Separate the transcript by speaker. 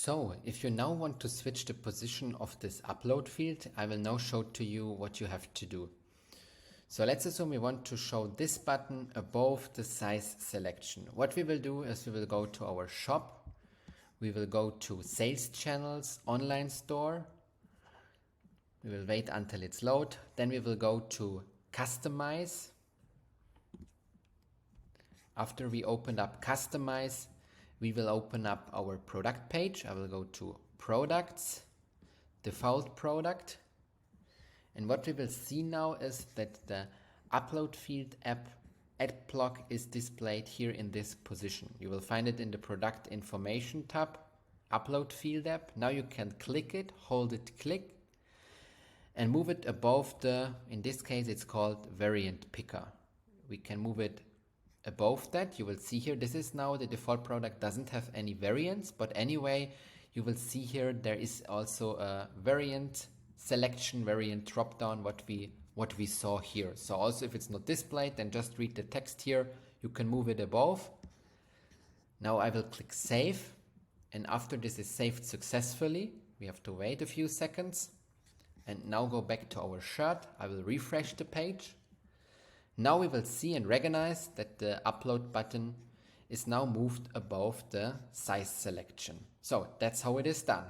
Speaker 1: So, if you now want to switch the position of this upload field, I will now show to you what you have to do. So let's assume we want to show this button above the size selection. What we will do is we will go to our shop, we will go to sales channels, online store, we will wait until it's load, then we will go to customize. After we open up customize, we will open up our product page. I will go to products, default product. And what we will see now is that the upload field app ad block is displayed here in this position. You will find it in the product information tab, upload field app. Now you can click it, hold it, click, and move it above the, in this case it's called variant picker. We can move it above that. You will see here, this is now the default product, doesn't have any variants, but anyway, you will see here there is also a variant selection, variant drop down, what we saw here. So also if it's not displayed, then just read the text here. You can move it above. Now I will click save, and after this is saved successfully, we have to wait a few seconds, and now go back to our shirt. I will refresh the page. Now we will see and recognize that the upload button is now moved above the size selection. So that's how it is done.